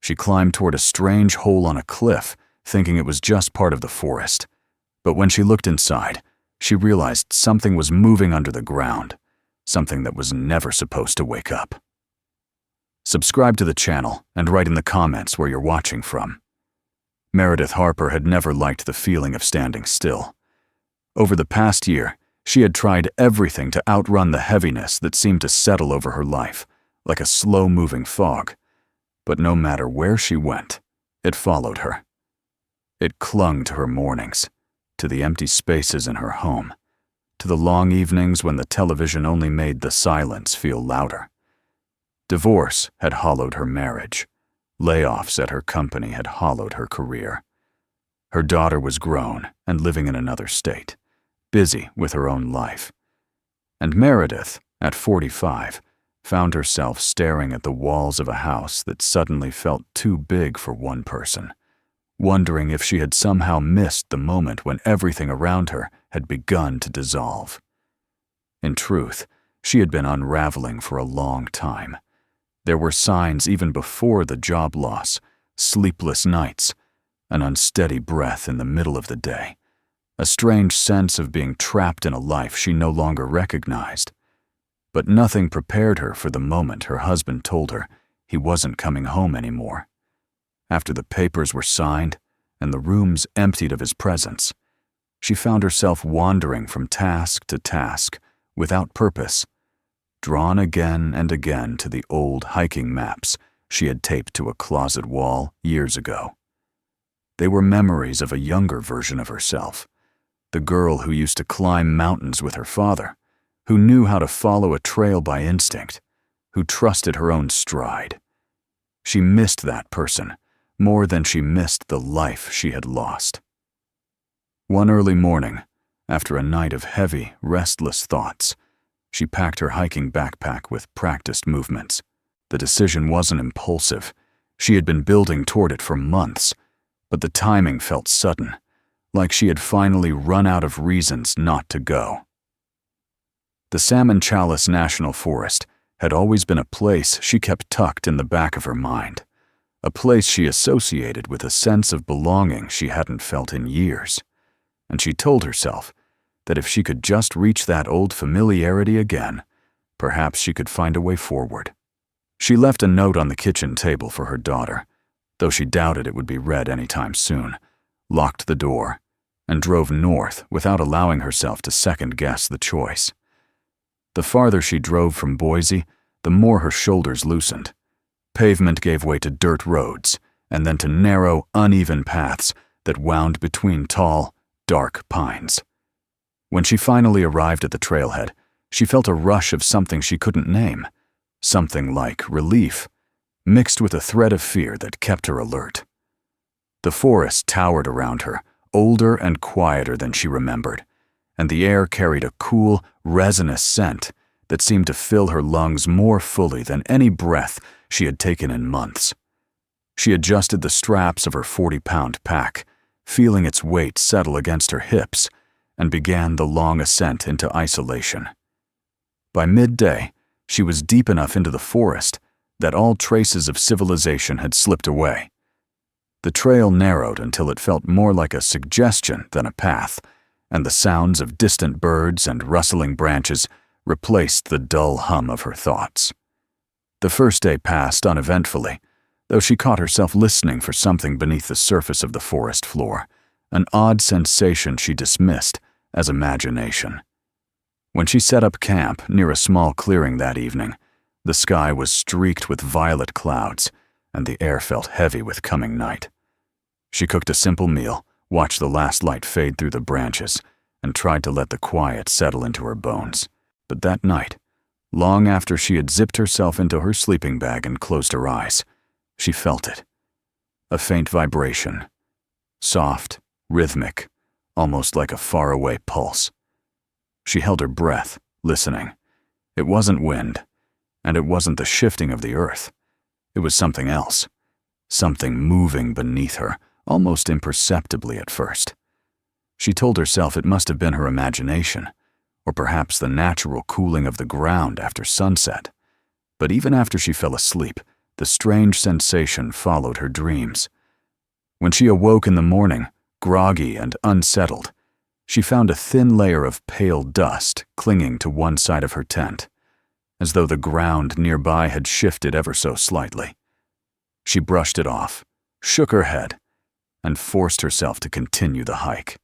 She climbed toward a strange hole on a cliff, thinking it was just part of the forest. But when she looked inside, she realized something was moving under the ground, something that was never supposed to wake up. Subscribe to the channel and write in the comments where you're watching from. Meredith Harper had never liked the feeling of standing still. Over the past year, she had tried everything to outrun the heaviness that seemed to settle over her life, like a slow-moving fog. But no matter where she went, it followed her. It clung to her mornings, to the empty spaces in her home, to the long evenings when the television only made the silence feel louder. Divorce had hollowed her marriage. Layoffs at her company had hollowed her career. Her daughter was grown and living in another state, busy with her own life. And Meredith, at 45, found herself staring at the walls of a house that suddenly felt too big for one person, wondering if she had somehow missed the moment when everything around her had begun to dissolve. In truth, she had been unraveling for a long time. There were signs even before the job loss: sleepless nights, an unsteady breath in the middle of the day, a strange sense of being trapped in a life she no longer recognized. But nothing prepared her for the moment her husband told her he wasn't coming home anymore. After the papers were signed and the rooms emptied of his presence, she found herself wandering from task to task without purpose, drawn again and again to the old hiking maps she had taped to a closet wall years ago. They were memories of a younger version of herself, the girl who used to climb mountains with her father, who knew how to follow a trail by instinct, who trusted her own stride. She missed that person more than she missed the life she had lost. One early morning, after a night of heavy, restless thoughts, she packed her hiking backpack with practiced movements. The decision wasn't impulsive. She had been building toward it for months, but the timing felt sudden, like she had finally run out of reasons not to go. The Salmon Chalice National Forest had always been a place she kept tucked in the back of her mind, a place she associated with a sense of belonging she hadn't felt in years. And she told herself that if she could just reach that old familiarity again, perhaps she could find a way forward. She left a note on the kitchen table for her daughter, though she doubted it would be read anytime soon, locked the door, and drove north without allowing herself to second-guess the choice. The farther she drove from Boise, the more her shoulders loosened. Pavement gave way to dirt roads, and then to narrow, uneven paths that wound between tall, dark pines. When she finally arrived at the trailhead, she felt a rush of something she couldn't name, something like relief, mixed with a thread of fear that kept her alert. The forest towered around her, older and quieter than she remembered, and the air carried a cool, resinous scent that seemed to fill her lungs more fully than any breath she had taken in months. She adjusted the straps of her 40-pound pack, feeling its weight settle against her hips, and began the long ascent into isolation. By midday, she was deep enough into the forest that all traces of civilization had slipped away. The trail narrowed until it felt more like a suggestion than a path, and the sounds of distant birds and rustling branches replaced the dull hum of her thoughts. The first day passed uneventfully, though she caught herself listening for something beneath the surface of the forest floor, an odd sensation she dismissed as imagination. When she set up camp near a small clearing that evening, the sky was streaked with violet clouds, and the air felt heavy with coming night. She cooked a simple meal, watched the last light fade through the branches, and tried to let the quiet settle into her bones. But that night, long after she had zipped herself into her sleeping bag and closed her eyes, she felt it. A faint vibration, soft, rhythmic, almost like a faraway pulse. She held her breath, listening. It wasn't wind, and it wasn't the shifting of the earth. It was something else, something moving beneath her, almost imperceptibly at first. She told herself it must have been her imagination, or perhaps the natural cooling of the ground after sunset. But even after she fell asleep, the strange sensation followed her dreams. When she awoke in the morning, groggy and unsettled, she found a thin layer of pale dust clinging to one side of her tent, as though the ground nearby had shifted ever so slightly. She brushed it off, shook her head, and forced herself to continue the hike.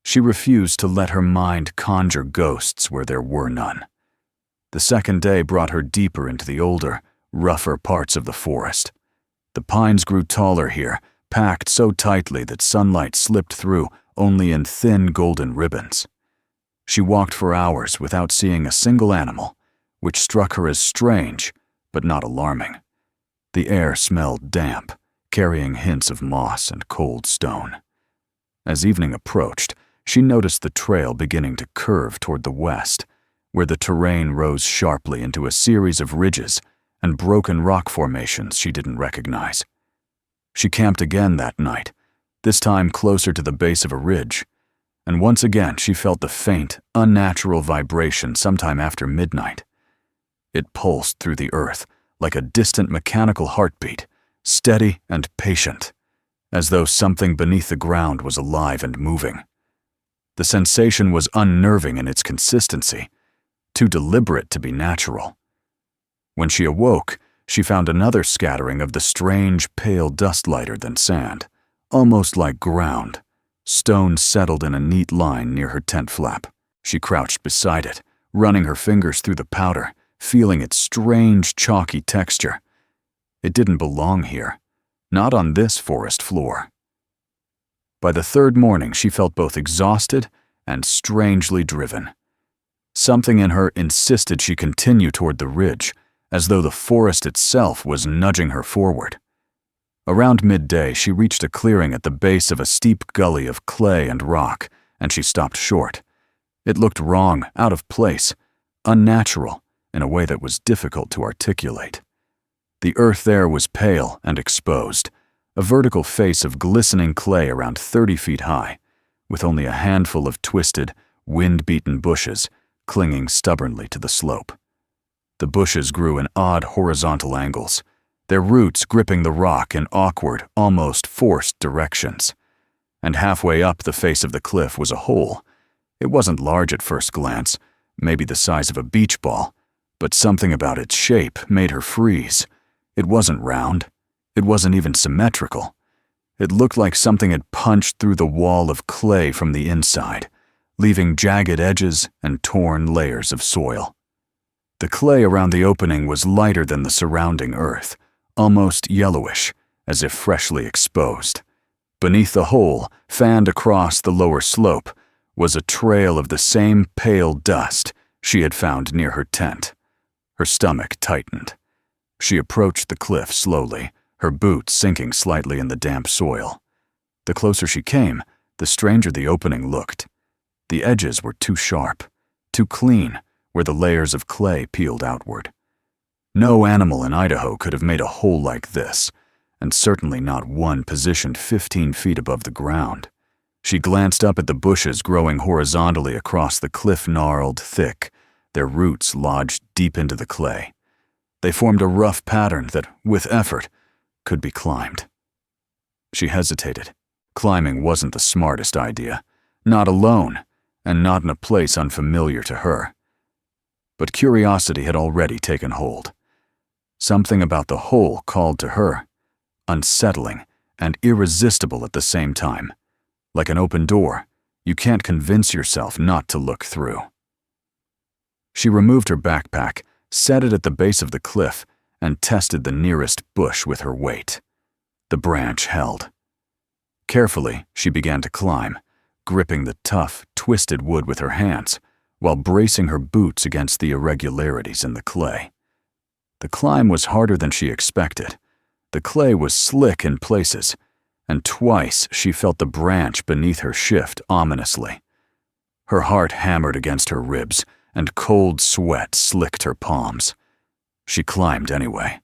She refused to let her mind conjure ghosts where there were none. The second day brought her deeper into the older, rougher parts of the forest. The pines grew taller here, packed so tightly that sunlight slipped through only in thin golden ribbons. She walked for hours without seeing a single animal, which struck her as strange but not alarming. The air smelled damp, carrying hints of moss and cold stone. As evening approached, she noticed the trail beginning to curve toward the west, where the terrain rose sharply into a series of ridges and broken rock formations she didn't recognize. She camped again that night, this time closer to the base of a ridge, and once again she felt the faint, unnatural vibration sometime after midnight. It pulsed through the earth like a distant mechanical heartbeat, steady and patient, as though something beneath the ground was alive and moving. The sensation was unnerving in its consistency, too deliberate to be natural. When she awoke, she found another scattering of the strange, pale dust lighter than sand, almost like ground. Stone settled in a neat line near her tent flap. She crouched beside it, running her fingers through the powder, feeling its strange, chalky texture. It didn't belong here, not on this forest floor. By the third morning, she felt both exhausted and strangely driven. Something in her insisted she continue toward the ridge, as though the forest itself was nudging her forward. Around midday, she reached a clearing at the base of a steep gully of clay and rock, and she stopped short. It looked wrong, out of place, unnatural, in a way that was difficult to articulate. The earth there was pale and exposed, a vertical face of glistening clay around 30 feet high, with only a handful of twisted, wind-beaten bushes clinging stubbornly to the slope. The bushes grew in odd horizontal angles, their roots gripping the rock in awkward, almost forced directions. And halfway up the face of the cliff was a hole. It wasn't large at first glance, maybe the size of a beach ball, but something about its shape made her freeze. It wasn't round. It wasn't even symmetrical. It looked like something had punched through the wall of clay from the inside, leaving jagged edges and torn layers of soil. The clay around the opening was lighter than the surrounding earth, almost yellowish, as if freshly exposed. Beneath the hole, fanned across the lower slope, was a trail of the same pale dust she had found near her tent. Her stomach tightened. She approached the cliff slowly, her boots sinking slightly in the damp soil. The closer she came, the stranger the opening looked. The edges were too sharp, too clean, where the layers of clay peeled outward. No animal in Idaho could have made a hole like this, and certainly not one positioned 15 feet above the ground. She glanced up at the bushes growing horizontally across the cliff, gnarled thick, their roots lodged deep into the clay. They formed a rough pattern that, with effort, could be climbed. She hesitated. Climbing wasn't the smartest idea, not alone, and not in a place unfamiliar to her. But curiosity had already taken hold. Something about the hole called to her, unsettling and irresistible at the same time. Like an open door, you can't convince yourself not to look through. She removed her backpack, set it at the base of the cliff, and tested the nearest bush with her weight. The branch held. Carefully, she began to climb, gripping the tough, twisted wood with her hands, while bracing her boots against the irregularities in the clay. The climb was harder than she expected. The clay was slick in places, and twice she felt the branch beneath her shift ominously. Her heart hammered against her ribs, and cold sweat slicked her palms. She climbed anyway.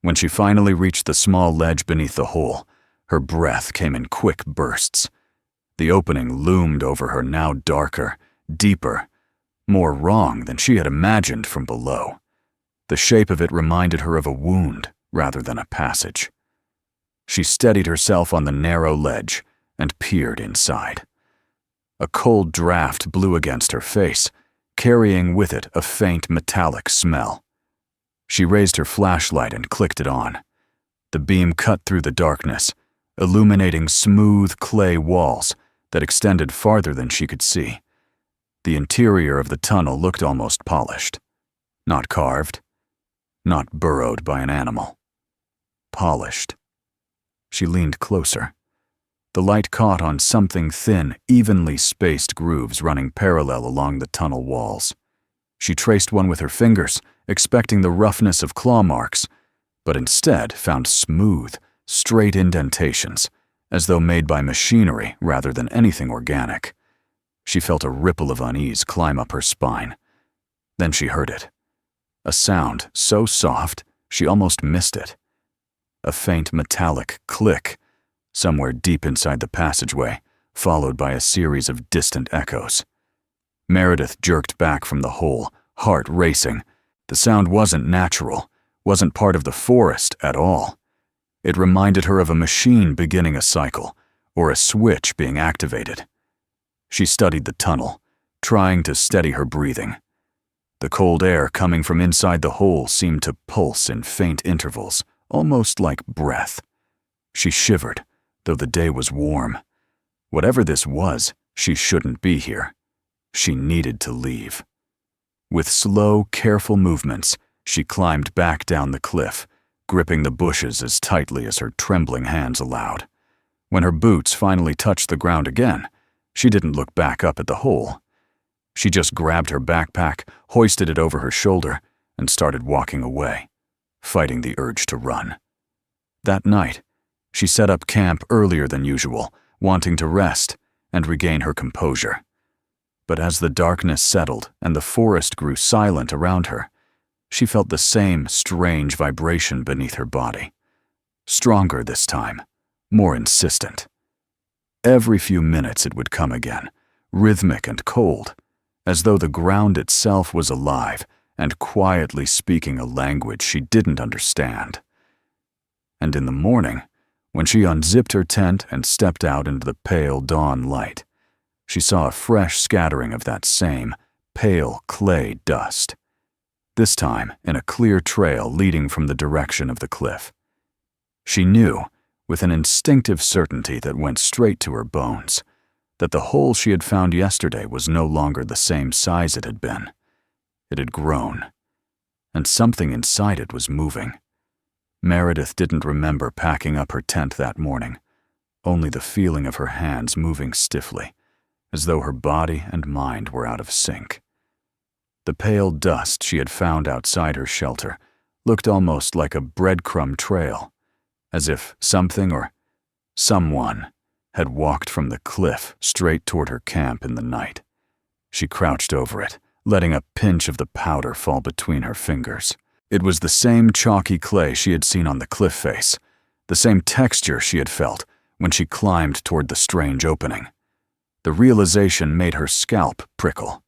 When she finally reached the small ledge beneath the hole, her breath came in quick bursts. The opening loomed over her, now darker, deeper, more wrong than she had imagined from below. The shape of it reminded her of a wound, rather than a passage. She steadied herself on the narrow ledge and peered inside. A cold draft blew against her face, carrying with it a faint metallic smell. She raised her flashlight and clicked it on. The beam cut through the darkness, illuminating smooth clay walls that extended farther than she could see. The interior of the tunnel looked almost polished. Not carved, not burrowed by an animal. Polished. She leaned closer. The light caught on something thin, evenly spaced grooves running parallel along the tunnel walls. She traced one with her fingers, expecting the roughness of claw marks, but instead found smooth, straight indentations, as though made by machinery rather than anything organic. She felt a ripple of unease climb up her spine. Then she heard it. A sound so soft she almost missed it. A faint metallic click, somewhere deep inside the passageway, followed by a series of distant echoes. Meredith jerked back from the hole, heart racing. The sound wasn't natural, wasn't part of the forest at all. It reminded her of a machine beginning a cycle, or a switch being activated. She studied the tunnel, trying to steady her breathing. The cold air coming from inside the hole seemed to pulse in faint intervals, almost like breath. She shivered, though the day was warm. Whatever this was, she shouldn't be here. She needed to leave. With slow, careful movements, she climbed back down the cliff, gripping the bushes as tightly as her trembling hands allowed. When her boots finally touched the ground again, she didn't look back up at the hole. She just grabbed her backpack, hoisted it over her shoulder, and started walking away, fighting the urge to run. That night, she set up camp earlier than usual, wanting to rest and regain her composure. But as the darkness settled and the forest grew silent around her, she felt the same strange vibration beneath her body. Stronger this time, more insistent. Every few minutes it would come again, rhythmic and cold, as though the ground itself was alive and quietly speaking a language she didn't understand. And in the morning, when she unzipped her tent and stepped out into the pale dawn light, she saw a fresh scattering of that same pale clay dust, this time in a clear trail leading from the direction of the cliff. She knew, with an instinctive certainty that went straight to her bones, that the hole she had found yesterday was no longer the same size it had been. It had grown, and something inside it was moving. Meredith didn't remember packing up her tent that morning, only the feeling of her hands moving stiffly, as though her body and mind were out of sync. The pale dust she had found outside her shelter looked almost like a breadcrumb trail, as if something or someone had walked from the cliff straight toward her camp in the night. She crouched over it, letting a pinch of the powder fall between her fingers. It was the same chalky clay she had seen on the cliff face, the same texture she had felt when she climbed toward the strange opening. The realization made her scalp prickle.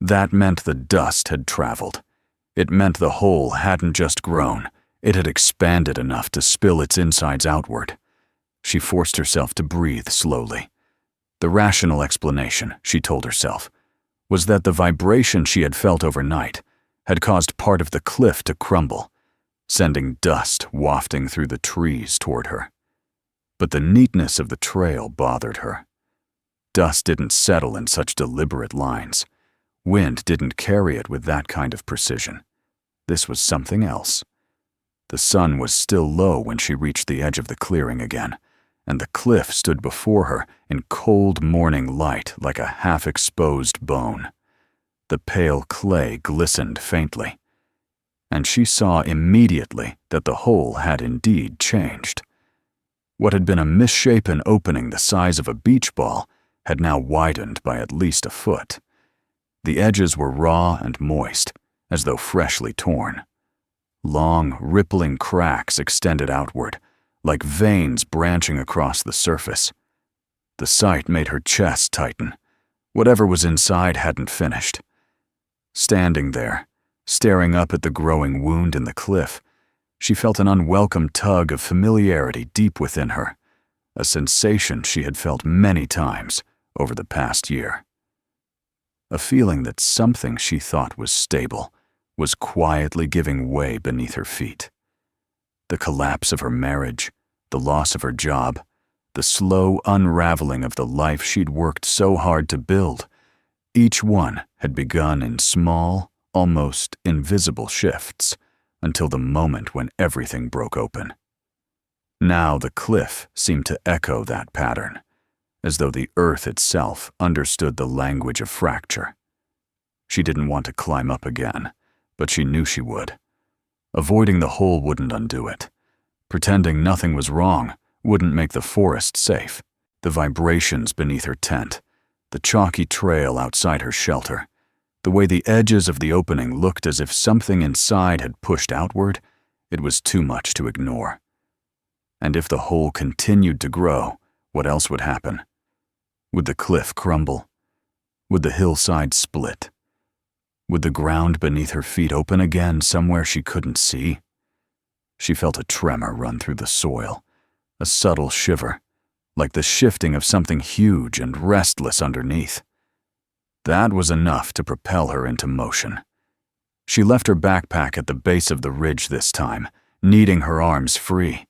That meant the dust had traveled. It meant the hole hadn't just grown, it had expanded enough to spill its insides outward. She forced herself to breathe slowly. The rational explanation, she told herself, was that the vibration she had felt overnight had caused part of the cliff to crumble, sending dust wafting through the trees toward her. But the neatness of the trail bothered her. Dust didn't settle in such deliberate lines. Wind didn't carry it with that kind of precision. This was something else. The sun was still low when she reached the edge of the clearing again, and the cliff stood before her in cold morning light like a half-exposed bone. The pale clay glistened faintly, and she saw immediately that the hole had indeed changed. What had been a misshapen opening the size of a beach ball had now widened by at least a foot. The edges were raw and moist, as though freshly torn. Long, rippling cracks extended outward, like veins branching across the surface. The sight made her chest tighten. Whatever was inside hadn't finished. Standing there, staring up at the growing wound in the cliff, She felt an unwelcome tug of familiarity deep within her, a sensation she had felt many times over the past year. A feeling that something she thought was stable was quietly giving way beneath her feet. The collapse of her marriage, the loss of her job, the slow unraveling of the life she'd worked so hard to build, each one had begun in small, almost invisible shifts until the moment when everything broke open. Now the cliff seemed to echo that pattern, as though the earth itself understood the language of fracture. She didn't want to climb up again, but she knew she would. Avoiding the hole wouldn't undo it. Pretending nothing was wrong wouldn't make the forest safe. The vibrations beneath her tent, the chalky trail outside her shelter, the way the edges of the opening looked as if something inside had pushed outward, it was too much to ignore. And if the hole continued to grow, what else would happen? Would the cliff crumble? Would the hillside split? Would the ground beneath her feet open again somewhere she couldn't see? She felt a tremor run through the soil, a subtle shiver, like the shifting of something huge and restless underneath. That was enough to propel her into motion. She left her backpack at the base of the ridge this time, kneading her arms free.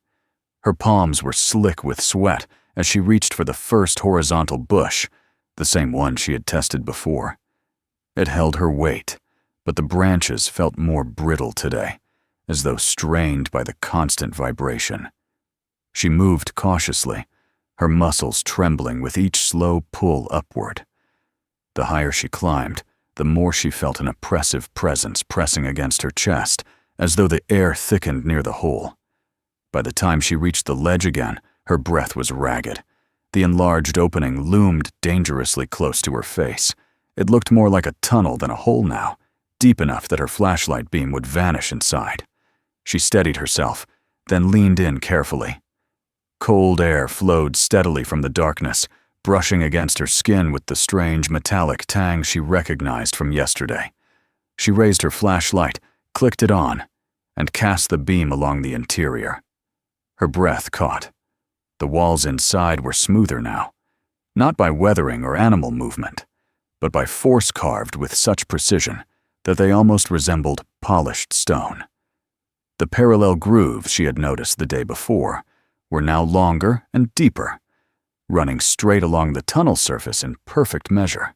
Her palms were slick with sweat as she reached for the first horizontal bush, the same one she had tested before. It held her weight, but the branches felt more brittle today, as though strained by the constant vibration. She moved cautiously, her muscles trembling with each slow pull upward. The higher she climbed, the more she felt an oppressive presence pressing against her chest, as though the air thickened near the hole. By the time she reached the ledge again, her breath was ragged. The enlarged opening loomed dangerously close to her face. It looked more like a tunnel than a hole now, deep enough that her flashlight beam would vanish inside. She steadied herself, then leaned in carefully. Cold air flowed steadily from the darkness, brushing against her skin with the strange metallic tang she recognized from yesterday. She raised her flashlight, clicked it on, and cast the beam along the interior. Her breath caught. The walls inside were smoother now, not by weathering or animal movement, but by force carved with such precision that they almost resembled polished stone. The parallel grooves she had noticed the day before were now longer and deeper, running straight along the tunnel surface in perfect measure.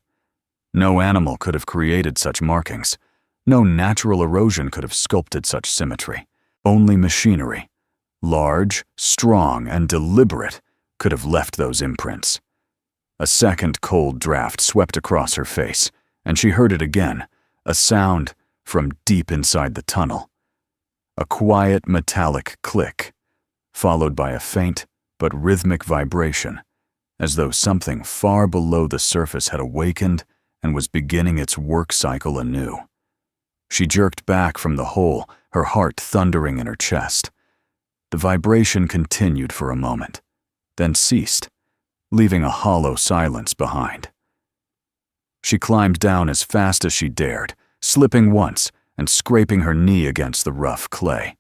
No animal could have created such markings. No natural erosion could have sculpted such symmetry. Only machinery, large, strong, and deliberate, could have left those imprints. A second cold draft swept across her face, and she heard it again, a sound from deep inside the tunnel. A quiet metallic click, followed by a faint but rhythmic vibration, as though something far below the surface had awakened and was beginning its work cycle anew. She jerked back from the hole, her heart thundering in her chest. The vibration continued for a moment, then ceased, leaving a hollow silence behind. She climbed down as fast as she dared, slipping once and scraping her knee against the rough clay.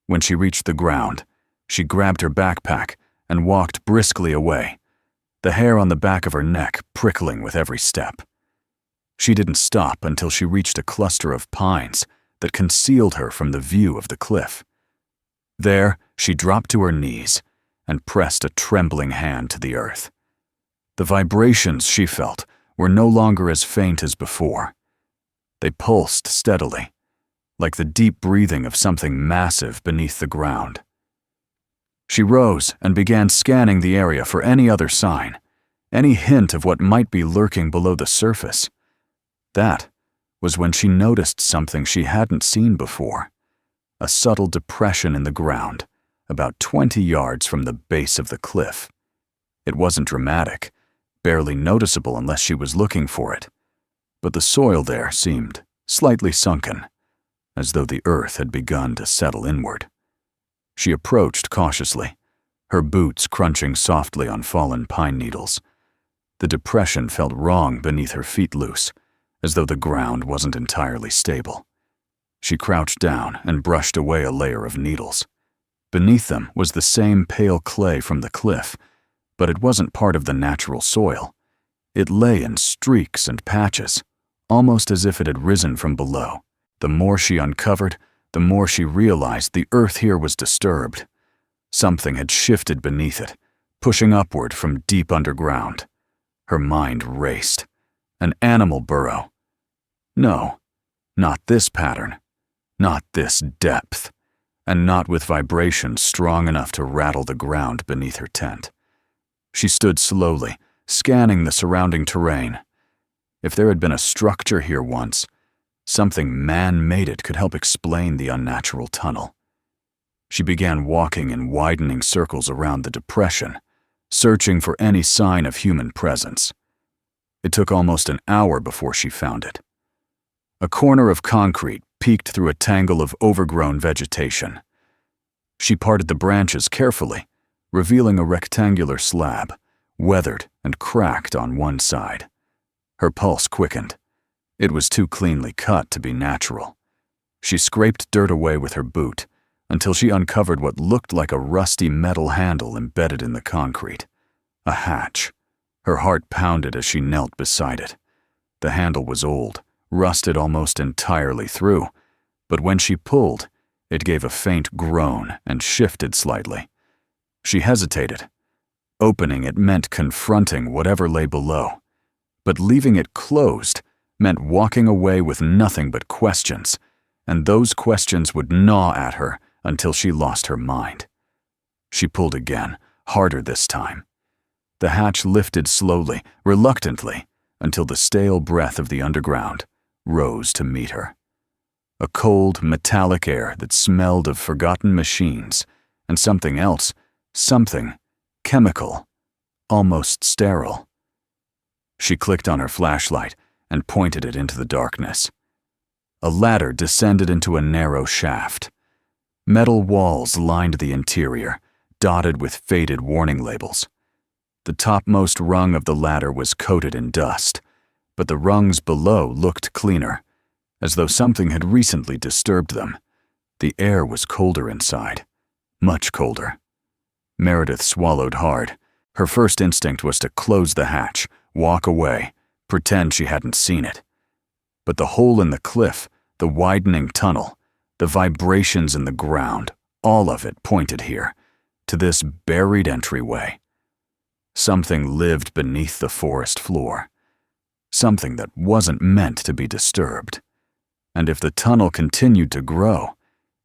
When she reached the ground, she grabbed her backpack and walked briskly away, the hair on the back of her neck prickling with every step. She didn't stop until she reached a cluster of pines that concealed her from the view of the cliff. There, she dropped to her knees and pressed a trembling hand to the earth. The vibrations she felt were no longer as faint as before. They pulsed steadily, like the deep breathing of something massive beneath the ground. She rose and began scanning the area for any other sign, any hint of what might be lurking below the surface. That was when she noticed something she hadn't seen before, a subtle depression in the ground, about 20 yards from the base of the cliff. It wasn't dramatic, barely noticeable unless she was looking for it, but the soil there seemed slightly sunken, as though the earth had begun to settle inward. She approached cautiously, her boots crunching softly on fallen pine needles. The depression felt wrong beneath her feet loose, as though the ground wasn't entirely stable. She crouched down and brushed away a layer of needles. Beneath them was the same pale clay from the cliff, but it wasn't part of the natural soil. It lay in streaks and patches, almost as if it had risen from below. The more she uncovered, the more she realized the earth here was disturbed. Something had shifted beneath it, pushing upward from deep underground. Her mind raced. An animal burrow. No, not this pattern, not this depth, and not with vibrations strong enough to rattle the ground beneath her tent. She stood slowly, scanning the surrounding terrain. If there had been a structure here once, something man-made it could help explain the unnatural tunnel. She began walking in widening circles around the depression, searching for any sign of human presence. It took almost an hour before she found it. A corner of concrete peeked through a tangle of overgrown vegetation. She parted the branches carefully, revealing a rectangular slab, weathered and cracked on one side. Her pulse quickened. It was too cleanly cut to be natural. She scraped dirt away with her boot until she uncovered what looked like a rusty metal handle embedded in the concrete. A hatch. Her heart pounded as she knelt beside it. The handle was old, rusted almost entirely through, but when she pulled, it gave a faint groan and shifted slightly. She hesitated. Opening it meant confronting whatever lay below, but leaving it closed meant walking away with nothing but questions, and those questions would gnaw at her until she lost her mind. She pulled again, harder this time. The hatch lifted slowly, reluctantly, until the stale breath of the underground rose to meet her. A cold, metallic air that smelled of forgotten machines and something else, something chemical, almost sterile. She clicked on her flashlight and pointed it into the darkness. A ladder descended into a narrow shaft. Metal walls lined the interior, dotted with faded warning labels. The topmost rung of the ladder was coated in dust, but the rungs below looked cleaner, as though something had recently disturbed them. The air was colder inside, much colder. Meredith swallowed hard. Her first instinct was to close the hatch, walk away, pretend she hadn't seen it. But the hole in the cliff, the widening tunnel, the vibrations in the ground, all of it pointed here, to this buried entryway. Something lived beneath the forest floor. Something that wasn't meant to be disturbed. And if the tunnel continued to grow,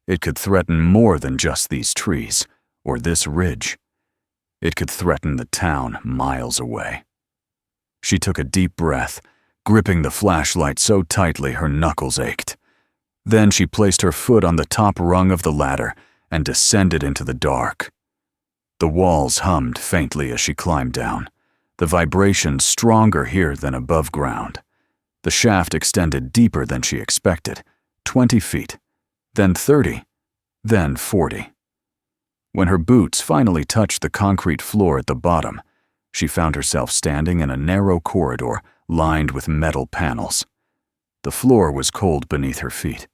it could threaten more than just these trees, or this ridge. It could threaten the town miles away. She took a deep breath, gripping the flashlight so tightly her knuckles ached. Then she placed her foot on the top rung of the ladder and descended into the dark. The walls hummed faintly as she climbed down, the vibrations stronger here than above ground. The shaft extended deeper than she expected, 20 feet, then 30, then 40. When her boots finally touched the concrete floor at the bottom, she found herself standing in a narrow corridor lined with metal panels. The floor was cold beneath her feet.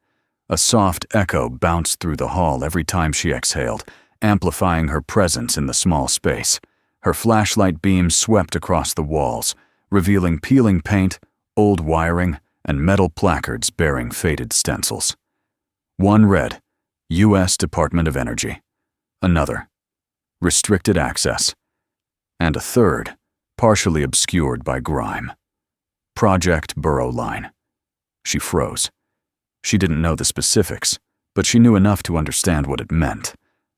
A soft echo bounced through the hall every time she exhaled, amplifying her presence in the small space. Her flashlight beam swept across the walls, revealing peeling paint, old wiring, and metal placards bearing faded stencils. One read, U.S. Department of Energy. Another, Restricted Access. And a third, partially obscured by grime, Project Burrow Line. She froze. She didn't know the specifics, but she knew enough to understand what it meant.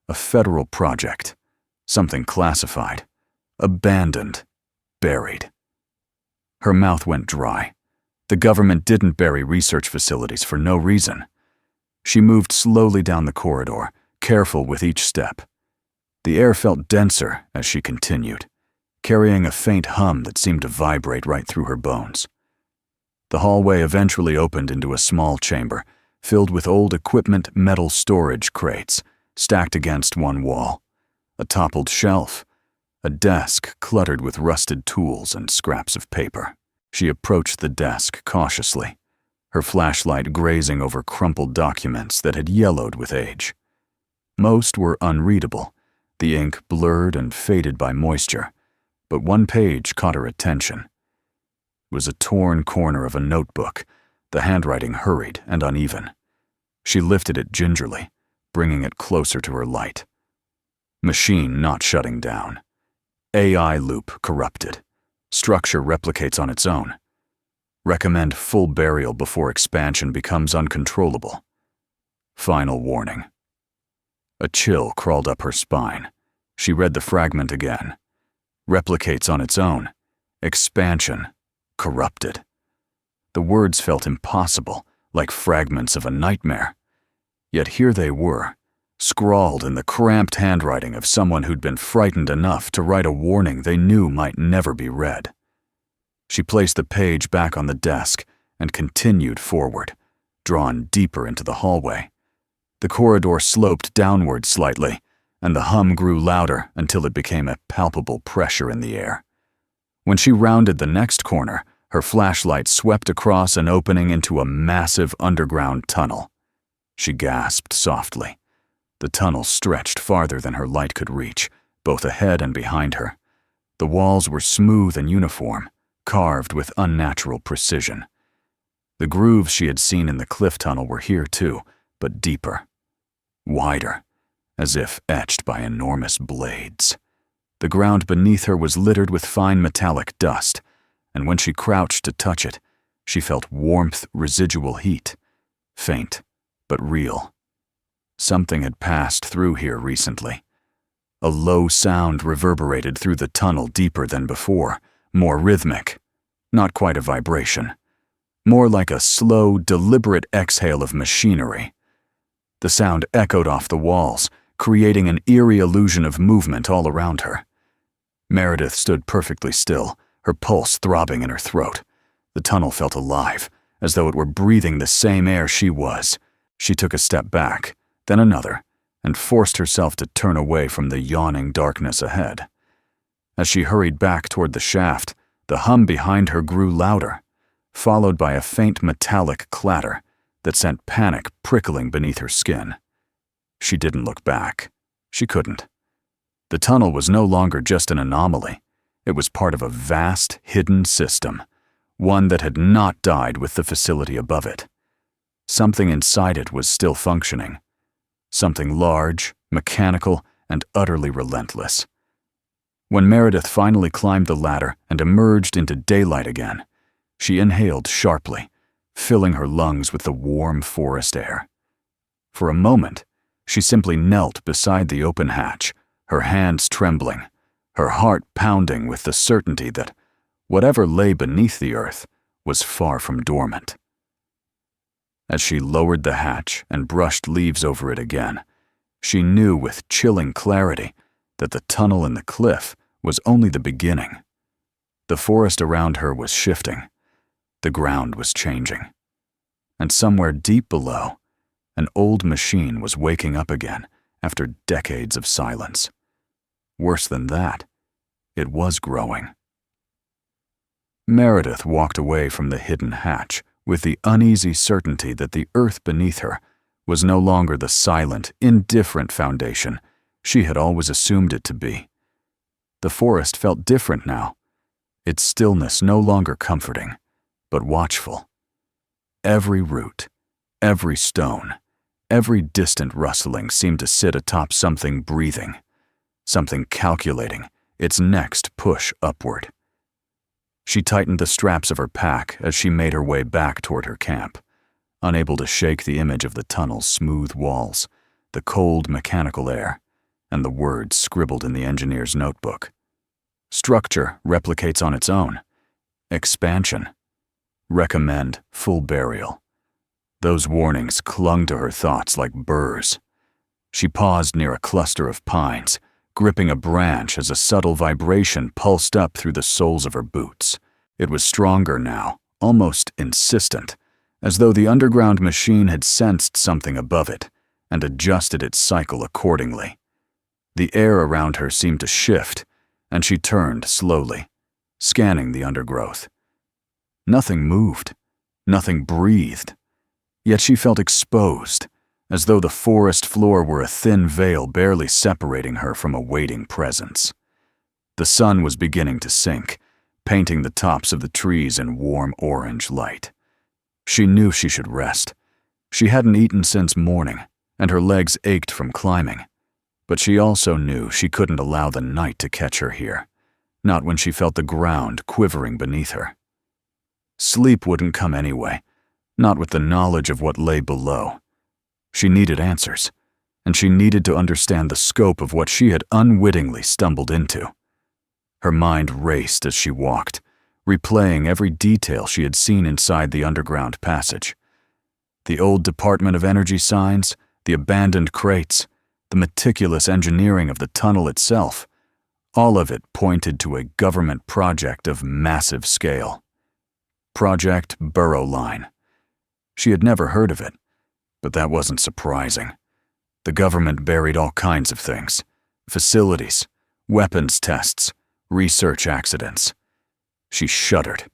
A federal project. Something classified. Abandoned. Buried. Her mouth went dry. The government didn't bury research facilities for no reason. She moved slowly down the corridor, careful with each step. The air felt denser as she continued, carrying a faint hum that seemed to vibrate right through her bones. The hallway eventually opened into a small chamber, filled with old equipment metal storage crates, stacked against one wall. A toppled shelf, a desk cluttered with rusted tools and scraps of paper. She approached the desk cautiously. her flashlight grazing over crumpled documents that had yellowed with age. Most were unreadable, the ink blurred and faded by moisture, but one page caught her attention. It was a torn corner of a notebook, the handwriting hurried and uneven. She lifted it gingerly, bringing it closer to her light. Machine not shutting down. AI loop corrupted. Structure replicates on its own. Recommend full burial before expansion becomes uncontrollable. Final warning. A chill crawled up her spine. She read the fragment again. Replicates on its own. Expansion. Corrupted. The words felt impossible, like fragments of a nightmare. Yet here they were, scrawled in the cramped handwriting of someone who'd been frightened enough to write a warning they knew might never be read. She placed the page back on the desk and continued forward, drawn deeper into the hallway. The corridor sloped downward slightly, and the hum grew louder until it became a palpable pressure in the air. When she rounded the next corner, her flashlight swept across an opening into a massive underground tunnel. She gasped softly. The tunnel stretched farther than her light could reach, both ahead and behind her. The walls were smooth and uniform, carved with unnatural precision. The grooves she had seen in the cliff tunnel were here too, but deeper, wider, as if etched by enormous blades. The ground beneath her was littered with fine metallic dust, and when she crouched to touch it, she felt warmth, residual heat, faint but real. Something had passed through here recently. A low sound reverberated through the tunnel deeper than before, more rhythmic, not quite a vibration, more like a slow, deliberate exhale of machinery. The sound echoed off the walls, creating an eerie illusion of movement all around her. Meredith stood perfectly still, her pulse throbbing in her throat. The tunnel felt alive, as though it were breathing the same air she was. She took a step back, then another, and forced herself to turn away from the yawning darkness ahead. As she hurried back toward the shaft, the hum behind her grew louder, followed by a faint metallic clatter that sent panic prickling beneath her skin. She didn't look back. She couldn't. The tunnel was no longer just an anomaly. It was part of a vast, hidden system, one that had not died with the facility above it. Something inside it was still functioning. Something large, mechanical, and utterly relentless. When Meredith finally climbed the ladder and emerged into daylight again, she inhaled sharply, filling her lungs with the warm forest air. For a moment, she simply knelt beside the open hatch, her hands trembling, her heart pounding with the certainty that whatever lay beneath the earth was far from dormant. As she lowered the hatch and brushed leaves over it again, she knew with chilling clarity that the tunnel in the cliff was only the beginning. The forest around her was shifting. The ground was changing. And somewhere deep below, an old machine was waking up again after decades of silence. Worse than that, it was growing. Meredith walked away from the hidden hatch with the uneasy certainty that the earth beneath her was no longer the silent, indifferent foundation she had always assumed it to be. The forest felt different now, its stillness no longer comforting, but watchful. Every root, every stone, every distant rustling seemed to sit atop something breathing, something calculating its next push upward. She tightened the straps of her pack as she made her way back toward her camp, unable to shake the image of the tunnel's smooth walls, the cold mechanical air, and the words scribbled in the engineer's notebook. Structure replicates on its own. Expansion. Recommend full burial. Those warnings clung to her thoughts like burrs. She paused near a cluster of pines, gripping a branch as a subtle vibration pulsed up through the soles of her boots. It was stronger now, almost insistent, as though the underground machine had sensed something above it and adjusted its cycle accordingly. The air around her seemed to shift, and she turned slowly, scanning the undergrowth. Nothing moved, Nothing breathed. Yet she felt exposed, as though the forest floor were a thin veil barely separating her from a waiting presence. The sun was beginning to sink, painting the tops of the trees in warm orange light. She knew she should rest. She hadn't eaten since morning, and her legs ached from climbing. But she also knew she couldn't allow the night to catch her here, not when she felt the ground quivering beneath her. Sleep wouldn't come anyway, not with the knowledge of what lay below. She needed answers, and she needed to understand the scope of what she had unwittingly stumbled into. Her mind raced as she walked, replaying every detail she had seen inside the underground passage. The old Department of Energy signs, the abandoned crates, the meticulous engineering of the tunnel itself, all of it pointed to a government project of massive scale. Project Burrow Line. She had never heard of it, but that wasn't surprising. The government buried all kinds of things: facilities, weapons tests, research accidents. She shuddered,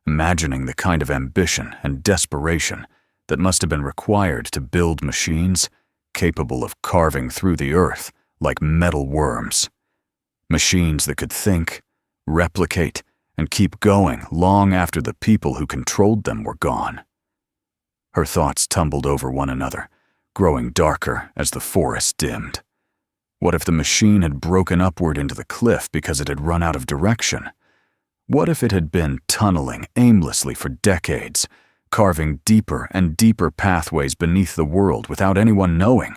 imagining the kind of ambition and desperation that must have been required to build machines capable of carving through the earth like metal worms. Machines that could think, replicate, and keep going long after the people who controlled them were gone. Her thoughts tumbled over one another, growing darker as the forest dimmed. What if the machine had broken upward into the cliff because it had run out of direction? What if it had been tunneling aimlessly for decades, carving deeper and deeper pathways beneath the world without anyone knowing?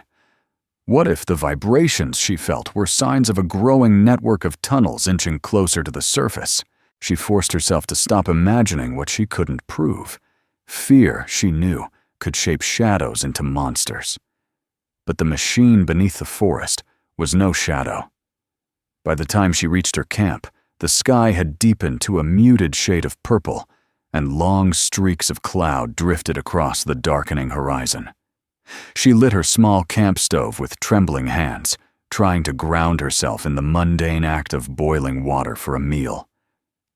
What if the vibrations she felt were signs of a growing network of tunnels inching closer to the surface? She forced herself to stop imagining what she couldn't prove. Fear, she knew, could shape shadows into monsters. But the machine beneath the forest was no shadow. By the time she reached her camp, the sky had deepened to a muted shade of purple, and long streaks of cloud drifted across the darkening horizon. She lit her small camp stove with trembling hands, trying to ground herself in the mundane act of boiling water for a meal.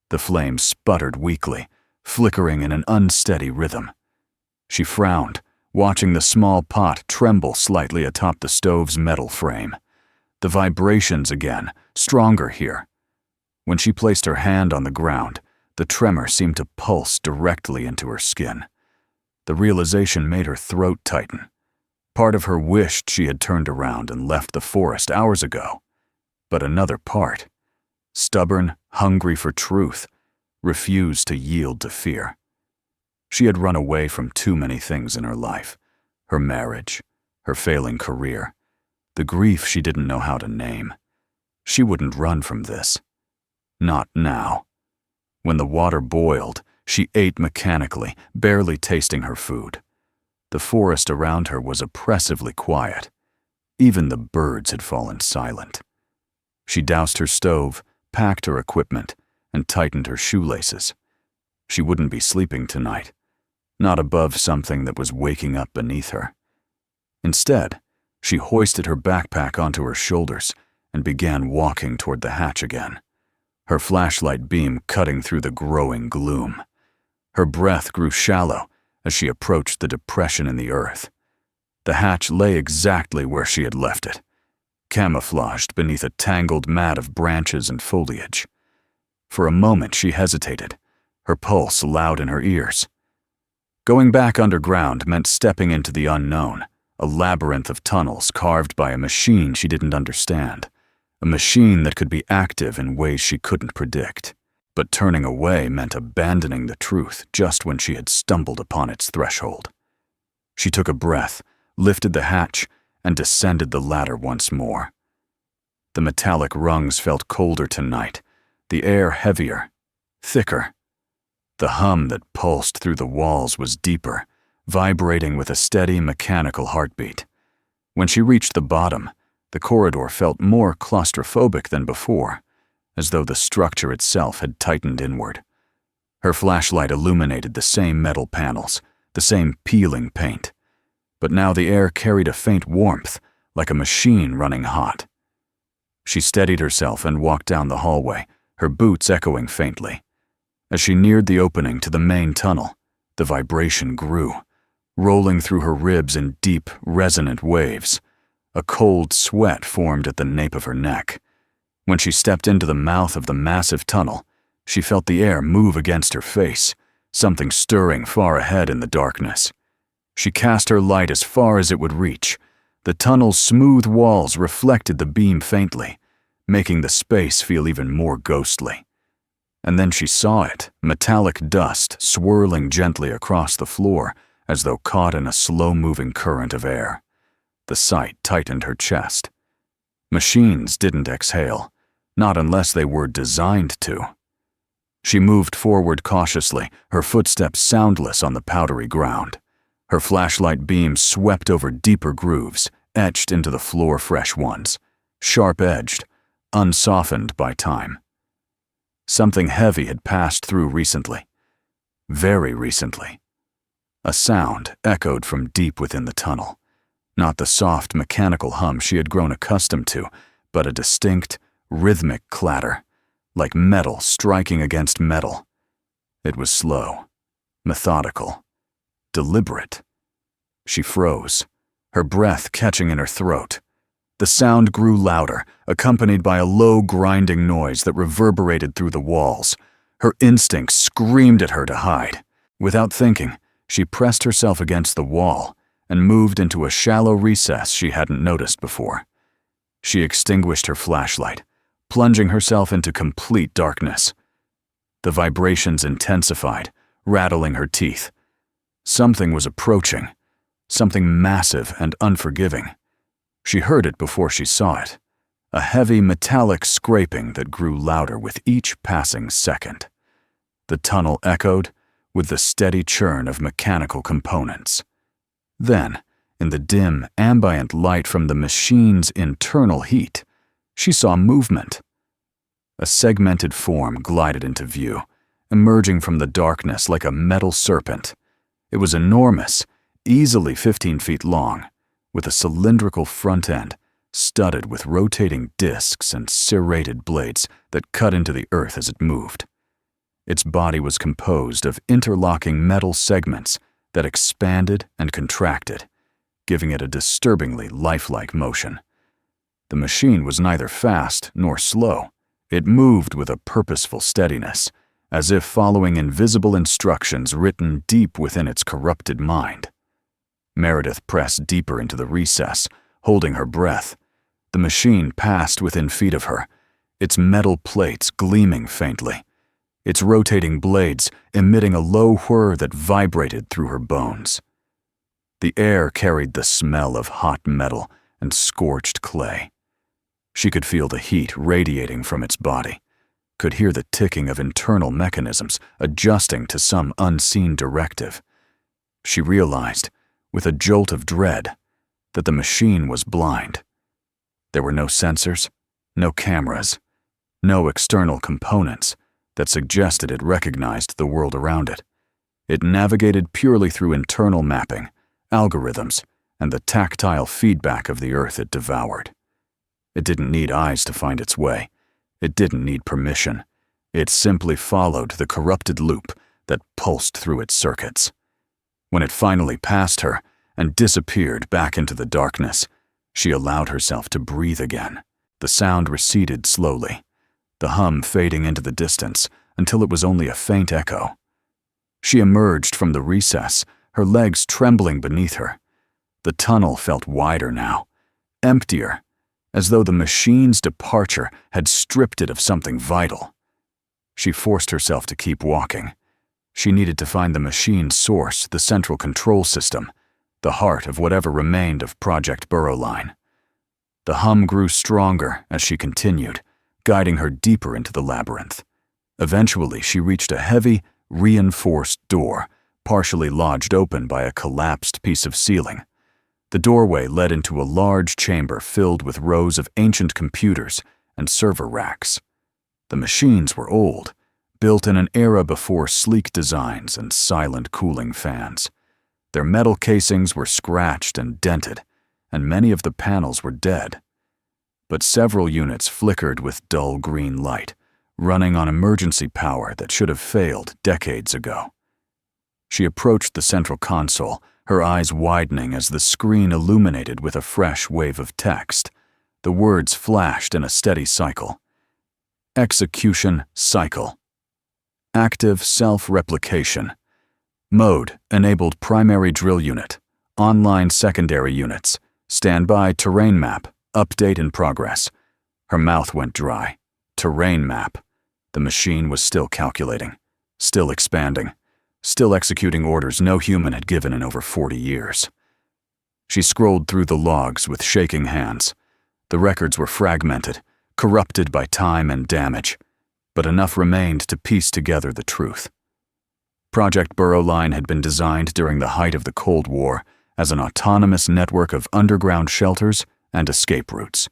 The flame sputtered weakly, flickering in an unsteady rhythm. She frowned, watching the small pot tremble slightly atop the stove's metal frame. The vibrations again, stronger here. When she placed her hand on the ground, the tremor seemed to pulse directly into her skin. The realization made her throat tighten. Part of her wished she had turned around and left the forest hours ago. But another part, stubborn, hungry for truth, refused to yield to fear. She had run away from too many things in her life: her marriage, her failing career, the grief she didn't know how to name. She wouldn't run from this. Not now. When the water boiled, she ate mechanically, barely tasting her food. The forest around her was oppressively quiet. Even the birds had fallen silent. She doused her stove, packed her equipment, and tightened her shoelaces. She wouldn't be sleeping tonight, not above something that was waking up beneath her. Instead, she hoisted her backpack onto her shoulders and began walking toward the hatch again, her flashlight beam cutting through the growing gloom. Her breath grew shallow as she approached the depression in the earth. The hatch lay exactly where she had left it, camouflaged beneath a tangled mat of branches and foliage. For a moment she hesitated, her pulse loud in her ears. Going back underground meant stepping into the unknown, a labyrinth of tunnels carved by a machine she didn't understand, a machine that could be active in ways she couldn't predict. But turning away meant abandoning the truth just when she had stumbled upon its threshold. She took a breath, lifted the hatch, and descended the ladder once more. The metallic rungs felt colder tonight, the air heavier, thicker. The hum that pulsed through the walls was deeper, vibrating with a steady mechanical heartbeat. When she reached the bottom, the corridor felt more claustrophobic than before, as though the structure itself had tightened inward. Her flashlight illuminated the same metal panels, the same peeling paint. But now the air carried a faint warmth, like a machine running hot. She steadied herself and walked down the hallway, her boots echoing faintly. As she neared the opening to the main tunnel, The vibration grew, rolling through her ribs in deep, resonant waves. A cold sweat formed at the nape of her neck. When she stepped into the mouth of the massive tunnel, she felt the air move against her face, something stirring far ahead in the darkness. She cast her light as far as it would reach. The tunnel's smooth walls reflected the beam faintly, making the space feel even more ghostly. And then she saw it, metallic dust swirling gently across the floor as though caught in a slow-moving current of air. The sight tightened her chest. Machines didn't exhale, not unless they were designed to. She moved forward cautiously, her footsteps soundless on the powdery ground. Her flashlight beam swept over deeper grooves, etched into the floor-fresh ones, sharp-edged, unsoftened by time. Something heavy had passed through recently. Very recently. A sound echoed from deep within the tunnel. Not the soft, mechanical hum she had grown accustomed to, but a distinct, rhythmic clatter, like metal striking against metal. It was slow, methodical, deliberate. She froze, her breath catching in her throat. The sound grew louder, accompanied by a low, grinding noise that reverberated through the walls. Her instincts screamed at her to hide. Without thinking, she pressed herself against the wall and moved into a shallow recess she hadn't noticed before. She extinguished her flashlight, plunging herself into complete darkness. The vibrations intensified, rattling her teeth. Something was approaching, something massive and unforgiving. She heard it before she saw it, a heavy metallic scraping that grew louder with each passing second. The tunnel echoed with the steady churn of mechanical components. Then, in the dim, ambient light from the machine's internal heat, she saw movement. A segmented form glided into view, emerging from the darkness like a metal serpent. It was enormous, easily 15 feet long, with a cylindrical front end studded with rotating discs and serrated blades that cut into the earth as it moved. Its body was composed of interlocking metal segments that expanded and contracted, giving it a disturbingly lifelike motion. The machine was neither fast nor slow. It moved with a purposeful steadiness, as if following invisible instructions written deep within its corrupted mind. Meredith pressed deeper into the recess, holding her breath. The machine passed within feet of her, its metal plates gleaming faintly, its rotating blades emitting a low whir that vibrated through her bones. The air carried the smell of hot metal and scorched clay. She could feel the heat radiating from its body, could hear the ticking of internal mechanisms adjusting to some unseen directive. She realized, with a jolt of dread, that the machine was blind. There were no sensors, no cameras, no external components that suggested it recognized the world around it. It navigated purely through internal mapping, algorithms, and the tactile feedback of the earth it devoured. It didn't need eyes to find its way. It didn't need permission. It simply followed the corrupted loop that pulsed through its circuits. When it finally passed her and disappeared back into the darkness, she allowed herself to breathe again. The sound receded slowly, the hum fading into the distance until it was only a faint echo. She emerged from the recess, her legs trembling beneath her. The tunnel felt wider now, emptier, as though the machine's departure had stripped it of something vital. She forced herself to keep walking. She needed to find the machine's source, the central control system, the heart of whatever remained of Project Burrowline. The hum grew stronger as she continued, guiding her deeper into the labyrinth. Eventually, she reached a heavy, reinforced door, partially lodged open by a collapsed piece of ceiling. The doorway led into a large chamber filled with rows of ancient computers and server racks. The machines were old, built in an era before sleek designs and silent cooling fans. Their metal casings were scratched and dented, and many of the panels were dead. But several units flickered with dull green light, running on emergency power that should have failed decades ago. She approached the central console, her eyes widening as the screen illuminated with a fresh wave of text. The words flashed in a steady cycle. Execution cycle. Active self-replication. Mode, enabled primary drill unit. Online secondary units. Standby terrain map. Update in progress. Her mouth went dry. Terrain map. The machine was still calculating. Still expanding. Still executing orders no human had given in over 40 years. She scrolled through the logs with shaking hands. The records were fragmented, corrupted by time and damage, but enough remained to piece together the truth. Project Burrow Line had been designed during the height of the Cold War as an autonomous network of underground shelters and escape routes.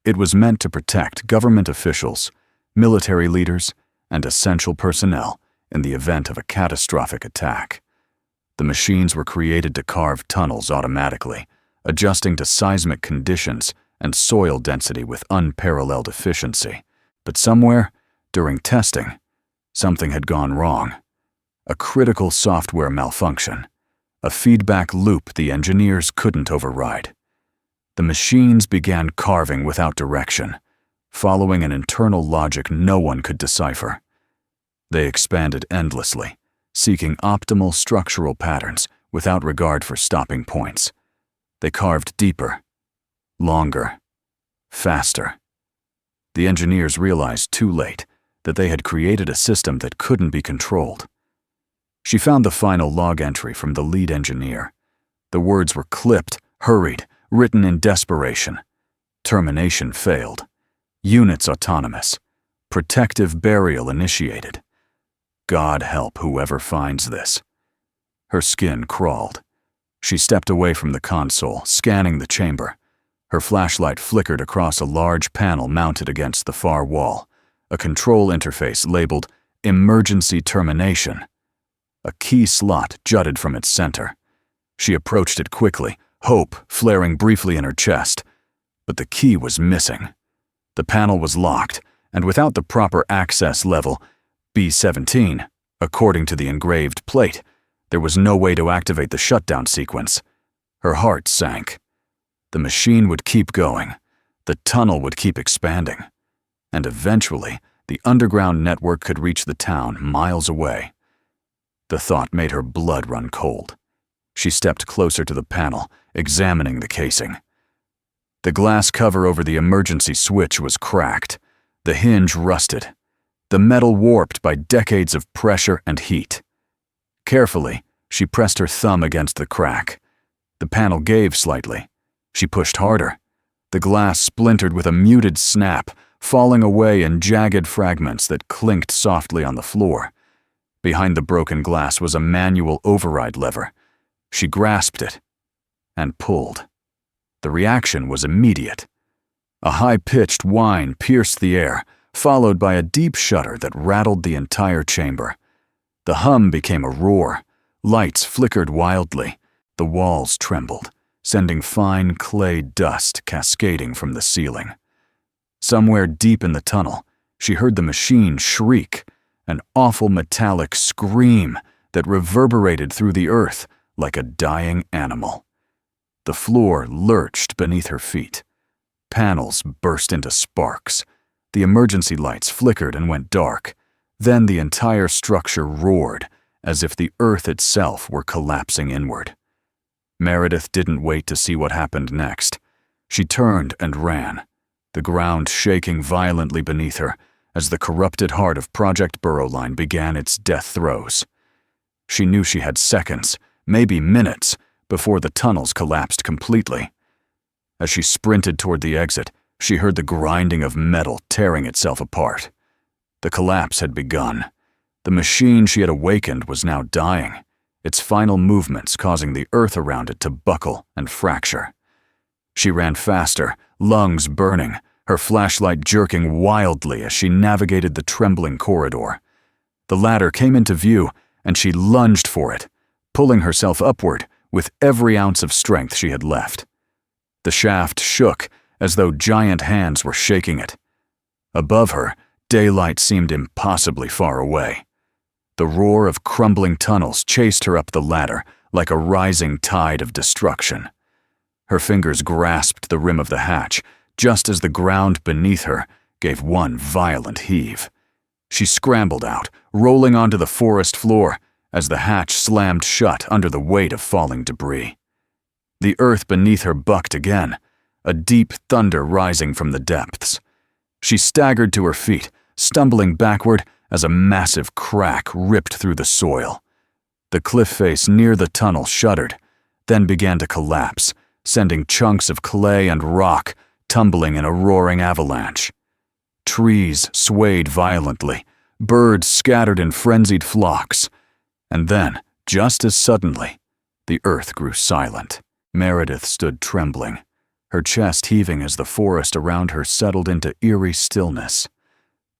It was meant to protect government officials, military leaders, and essential personnel in the event of a catastrophic attack. The machines were created to carve tunnels automatically, adjusting to seismic conditions and soil density with unparalleled efficiency. But somewhere, during testing, something had gone wrong. A critical software malfunction, a feedback loop the engineers couldn't override. The machines began carving without direction, following an internal logic no one could decipher. They expanded endlessly, seeking optimal structural patterns without regard for stopping points. They carved deeper, longer, faster. The engineers realized too late that they had created a system that couldn't be controlled. She found the final log entry from the lead engineer. The words were clipped, hurried, written in desperation. Termination failed. Units autonomous. Protective burial initiated. God help whoever finds this. Her skin crawled. She stepped away from the console, scanning the chamber. Her flashlight flickered across a large panel mounted against the far wall, a control interface labeled Emergency Termination. A key slot jutted from its center. She approached it quickly, hope flaring briefly in her chest. But the key was missing. The panel was locked, and without the proper access level, B-17, according to the engraved plate, there was no way to activate the shutdown sequence. Her heart sank. The machine would keep going. The tunnel would keep expanding. And eventually, the underground network could reach the town miles away. The thought made her blood run cold. She stepped closer to the panel, examining the casing. The glass cover over the emergency switch was cracked. The hinge rusted. The metal warped by decades of pressure and heat. Carefully, she pressed her thumb against the crack. The panel gave slightly. She pushed harder. The glass splintered with a muted snap, falling away in jagged fragments that clinked softly on the floor. Behind the broken glass was a manual override lever. She grasped it and pulled. The reaction was immediate. A high-pitched whine pierced the air, followed by a deep shudder that rattled the entire chamber. The hum became a roar. Lights flickered wildly. The walls trembled, sending fine clay dust cascading from the ceiling. Somewhere deep in the tunnel, she heard the machine shriek, an awful metallic scream that reverberated through the earth like a dying animal. The floor lurched beneath her feet. Panels burst into sparks. The emergency lights flickered and went dark. Then the entire structure roared, as if the earth itself were collapsing inward. Meredith didn't wait to see what happened next. She turned and ran, the ground shaking violently beneath her as the corrupted heart of Project Burrow Line began its death throes. She knew she had seconds, maybe minutes, before the tunnels collapsed completely. As she sprinted toward the exit, she heard the grinding of metal tearing itself apart. The collapse had begun. The machine she had awakened was now dying, its final movements causing the earth around it to buckle and fracture. She ran faster, lungs burning, her flashlight jerking wildly as she navigated the trembling corridor. The ladder came into view, and she lunged for it, pulling herself upward with every ounce of strength she had left. The shaft shook as though giant hands were shaking it. Above her, daylight seemed impossibly far away. The roar of crumbling tunnels chased her up the ladder like a rising tide of destruction. Her fingers grasped the rim of the hatch just as the ground beneath her gave one violent heave. She scrambled out, rolling onto the forest floor as the hatch slammed shut under the weight of falling debris. The earth beneath her bucked again, a deep thunder rising from the depths. She staggered to her feet, stumbling backward as a massive crack ripped through the soil. The cliff face near the tunnel shuddered, then began to collapse, sending chunks of clay and rock tumbling in a roaring avalanche. Trees swayed violently, birds scattered in frenzied flocks, and then, just as suddenly, the earth grew silent. Meredith stood trembling, her chest heaving as the forest around her settled into eerie stillness.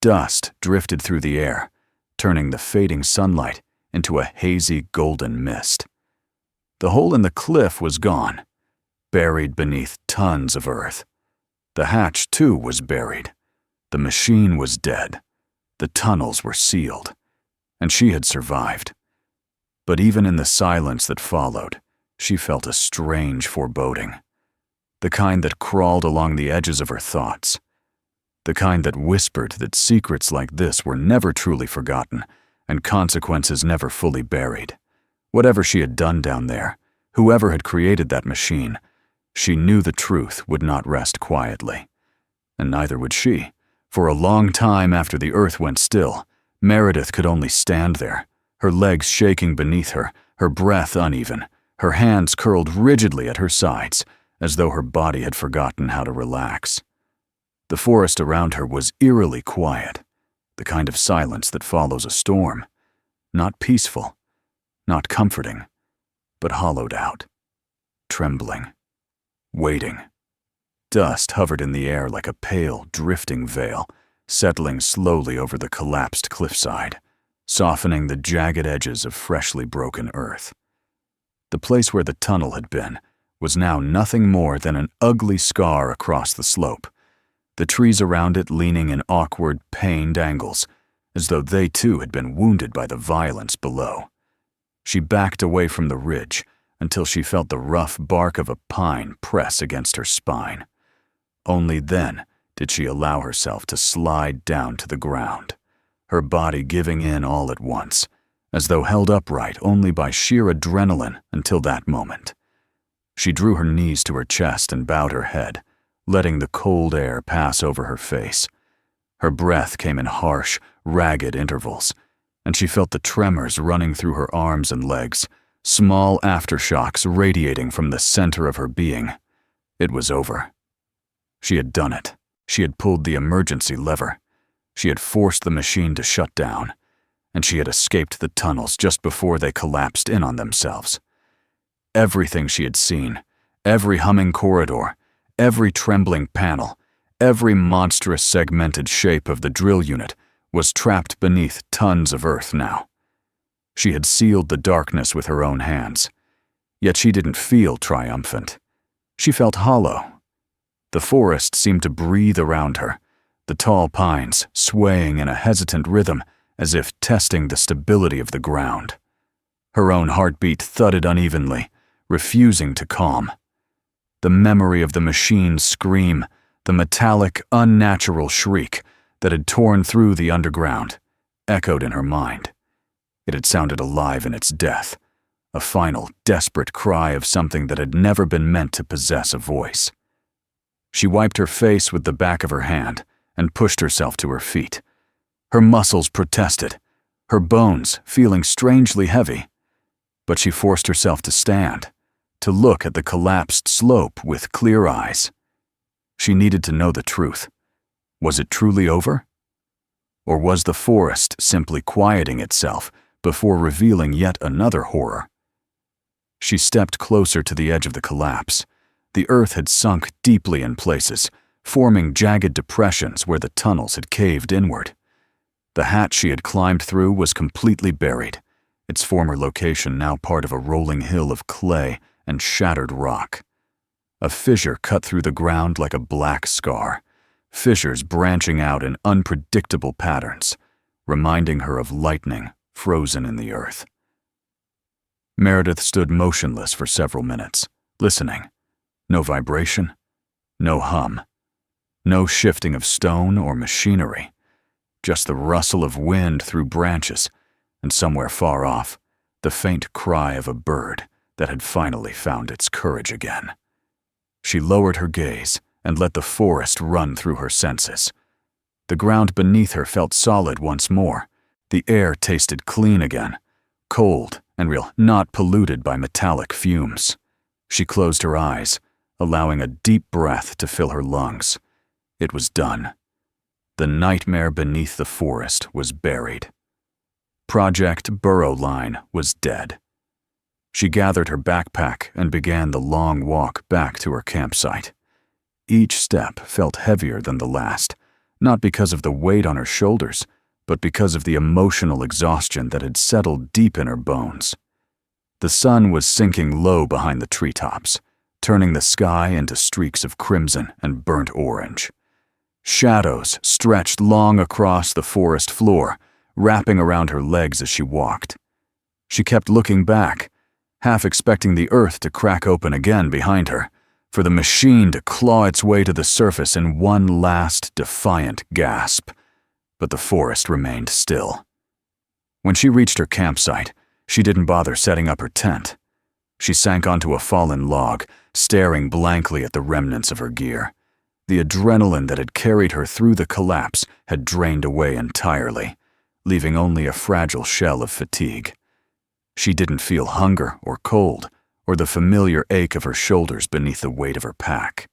Dust drifted through the air, turning the fading sunlight into a hazy golden mist. The hole in the cliff was gone, buried beneath tons of earth. The hatch, too, was buried. The machine was dead. The tunnels were sealed, and she had survived. But even in the silence that followed, she felt a strange foreboding, the kind that crawled along the edges of her thoughts, the kind that whispered that secrets like this were never truly forgotten and consequences never fully buried. Whatever she had done down there, whoever had created that machine, she knew the truth would not rest quietly. And neither would she. For a long time after the earth went still, Meredith could only stand there, her legs shaking beneath her, her breath uneven, her hands curled rigidly at her sides, as though her body had forgotten how to relax. The forest around her was eerily quiet, the kind of silence that follows a storm. Not peaceful, not comforting, but hollowed out, trembling, waiting. Dust hovered in the air like a pale, drifting veil, settling slowly over the collapsed cliffside, softening the jagged edges of freshly broken earth. The place where the tunnel had been was now nothing more than an ugly scar across the slope, the trees around it leaning in awkward, pained angles, as though they too had been wounded by the violence below. She backed away from the ridge until she felt the rough bark of a pine press against her spine. Only then did she allow herself to slide down to the ground, her body giving in all at once, as though held upright only by sheer adrenaline until that moment. She drew her knees to her chest and bowed her head, letting the cold air pass over her face. Her breath came in harsh, ragged intervals, and she felt the tremors running through her arms and legs, small aftershocks radiating from the center of her being. It was over. She had done it. She had pulled the emergency lever. She had forced the machine to shut down, and she had escaped the tunnels just before they collapsed in on themselves. Everything she had seen, every humming corridor, every trembling panel, every monstrous segmented shape of the drill unit was trapped beneath tons of earth now. She had sealed the darkness with her own hands, yet she didn't feel triumphant. She felt hollow. The forest seemed to breathe around her, the tall pines swaying in a hesitant rhythm as if testing the stability of the ground. Her own heartbeat thudded unevenly, refusing to calm. The memory of the machine's scream, the metallic, unnatural shriek that had torn through the underground, echoed in her mind. It had sounded alive in its death, a final, desperate cry of something that had never been meant to possess a voice. She wiped her face with the back of her hand and pushed herself to her feet. Her muscles protested, her bones feeling strangely heavy. But she forced herself to stand, to look at the collapsed slope with clear eyes. She needed to know the truth. Was it truly over? Or was the forest simply quieting itself before revealing yet another horror? She stepped closer to the edge of the collapse. The earth had sunk deeply in places, forming jagged depressions where the tunnels had caved inward. The hatch she had climbed through was completely buried, its former location now part of a rolling hill of clay and shattered rock. A fissure cut through the ground like a black scar, fissures branching out in unpredictable patterns, reminding her of lightning frozen in the earth. Meredith stood motionless for several minutes, listening. No vibration, no hum, no shifting of stone or machinery, just the rustle of wind through branches, and somewhere far off, the faint cry of a bird that had finally found its courage again. She lowered her gaze and let the forest run through her senses. The ground beneath her felt solid once more. The air tasted clean again, cold and real, not polluted by metallic fumes. She closed her eyes, allowing a deep breath to fill her lungs. It was done. The nightmare beneath the forest was buried. Project Burrow Line was dead. She gathered her backpack and began the long walk back to her campsite. Each step felt heavier than the last, not because of the weight on her shoulders, but because of the emotional exhaustion that had settled deep in her bones. The sun was sinking low behind the treetops, turning the sky into streaks of crimson and burnt orange. Shadows stretched long across the forest floor, wrapping around her legs as she walked. She kept looking back, half expecting the earth to crack open again behind her, for the machine to claw its way to the surface in one last defiant gasp. But the forest remained still. When she reached her campsite, she didn't bother setting up her tent. She sank onto a fallen log, staring blankly at the remnants of her gear. The adrenaline that had carried her through the collapse had drained away entirely, leaving only a fragile shell of fatigue. She didn't feel hunger or cold, or the familiar ache of her shoulders beneath the weight of her pack.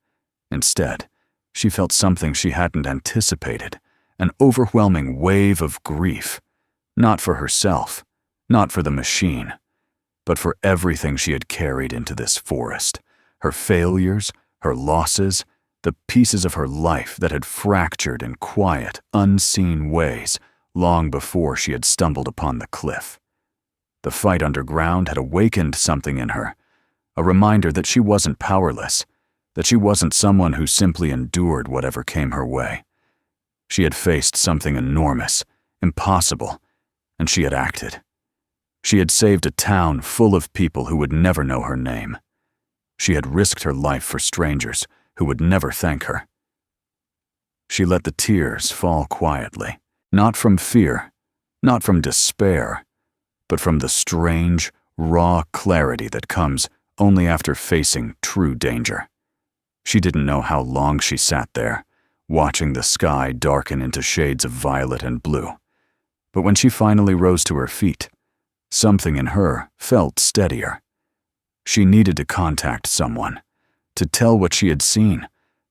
Instead, she felt something she hadn't anticipated, an overwhelming wave of grief, not for herself, not for the machine, but for everything she had carried into this forest, her failures, her losses, the pieces of her life that had fractured in quiet, unseen ways long before she had stumbled upon the cliff. The fight underground had awakened something in her, a reminder that she wasn't powerless, that she wasn't someone who simply endured whatever came her way. She had faced something enormous, impossible, and she had acted. She had saved a town full of people who would never know her name. She had risked her life for strangers who would never thank her. She let the tears fall quietly, not from fear, not from despair, but from the strange, raw clarity that comes only after facing true danger. She didn't know how long she sat there, watching the sky darken into shades of violet and blue. But when she finally rose to her feet, something in her felt steadier. She needed to contact someone, to tell what she had seen,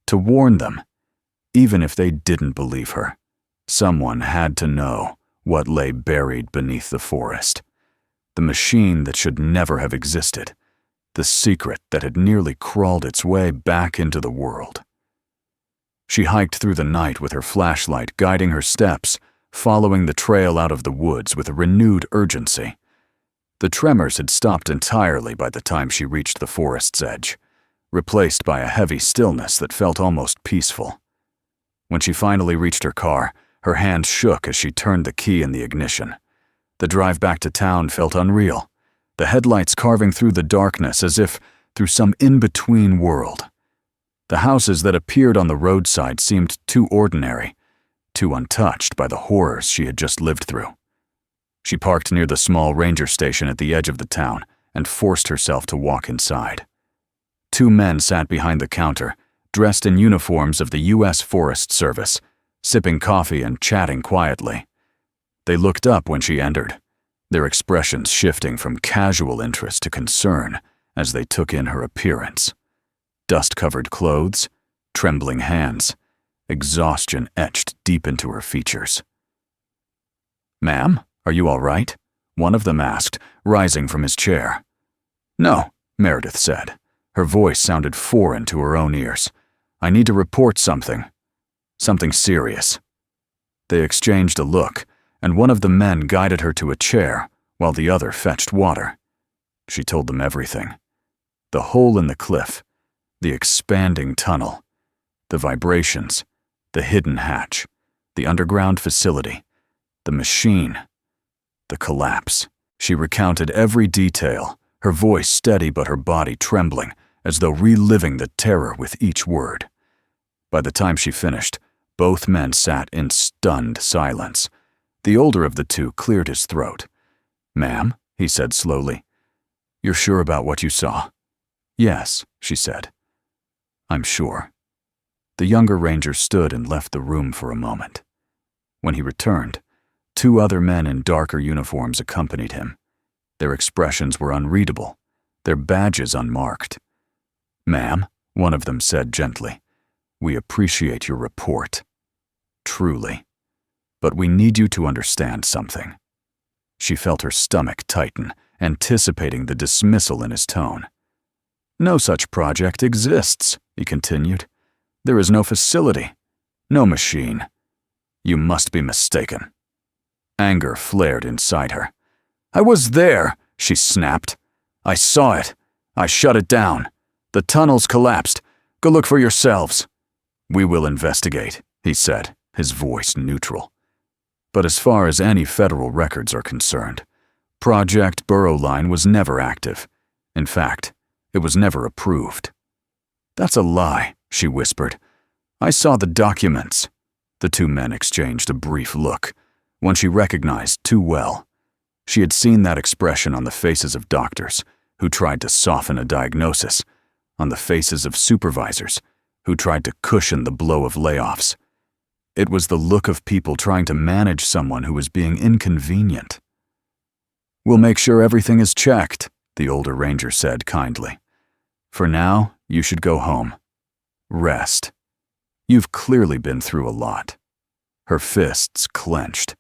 to warn them. Even if they didn't believe her, someone had to know what lay buried beneath the forest. The machine that should never have existed, the secret that had nearly crawled its way back into the world. She hiked through the night with her flashlight guiding her steps, following the trail out of the woods with a renewed urgency. The tremors had stopped entirely by the time she reached the forest's edge, replaced by a heavy stillness that felt almost peaceful. When she finally reached her car, her hand shook as she turned the key in the ignition. The drive back to town felt unreal, the headlights carving through the darkness as if through some in-between world. The houses that appeared on the roadside seemed too ordinary, too untouched by the horrors she had just lived through. She parked near the small ranger station at the edge of the town and forced herself to walk inside. Two men sat behind the counter, dressed in uniforms of the U.S. Forest Service, sipping coffee and chatting quietly. They looked up when she entered, their expressions shifting from casual interest to concern as they took in her appearance. Dust-covered clothes, trembling hands, exhaustion etched deep into her features. "Ma'am, are you all right?" one of them asked, rising from his chair. "No," Meredith said. Her voice sounded foreign to her own ears. "I need to report something. Something serious." They exchanged a look, and one of the men guided her to a chair, while the other fetched water. She told them everything. The hole in the cliff, the expanding tunnel, the vibrations, the hidden hatch, the underground facility, the machine, the collapse. She recounted every detail, her voice steady but her body trembling, as though reliving the terror with each word. By the time she finished, both men sat in stunned silence. The older of the two cleared his throat. "Ma'am," he said slowly, "you're sure about what you saw?" "Yes," she said. "I'm sure." The younger ranger stood and left the room for a moment. When he returned, 2 other men in darker uniforms accompanied him. Their expressions were unreadable, their badges unmarked. "Ma'am," one of them said gently, "we appreciate your report. Truly. But we need you to understand something." She felt her stomach tighten, anticipating the dismissal in his tone. "No such project exists," he continued. "There is no facility, no machine. You must be mistaken." Anger flared inside her. "I was there," she snapped. "I saw it. I shut it down. The tunnels collapsed. Go look for yourselves." "We will investigate," he said, his voice neutral. But as far as any federal records are concerned, Project Burrow Line was never active. In fact, it was never approved. "That's a lie," she whispered. "I saw the documents." The 2 men exchanged a brief look, one she recognized too well. She had seen that expression on the faces of doctors who tried to soften a diagnosis, on the faces of supervisors who tried to cushion the blow of layoffs. It was the look of people trying to manage someone who was being inconvenient. "We'll make sure everything is checked," the older ranger said kindly. "For now, you should go home. Rest. You've clearly been through a lot." Her fists clenched.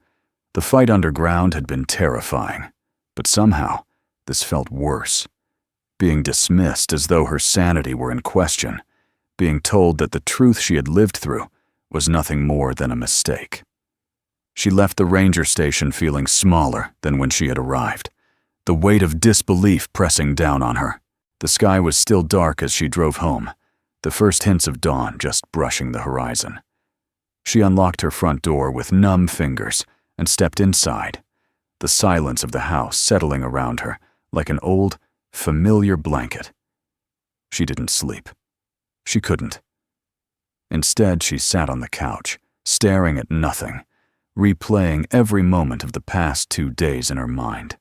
The fight underground had been terrifying, but somehow this felt worse. Being dismissed as though her sanity were in question, being told that the truth she had lived through was nothing more than a mistake. She left the ranger station feeling smaller than when she had arrived, the weight of disbelief pressing down on her. The sky was still dark as she drove home, the first hints of dawn just brushing the horizon. She unlocked her front door with numb fingers and stepped inside, the silence of the house settling around her like an old, familiar blanket. She didn't sleep. She couldn't. Instead, she sat on the couch, staring at nothing, replaying every moment of the past 2 days in her mind.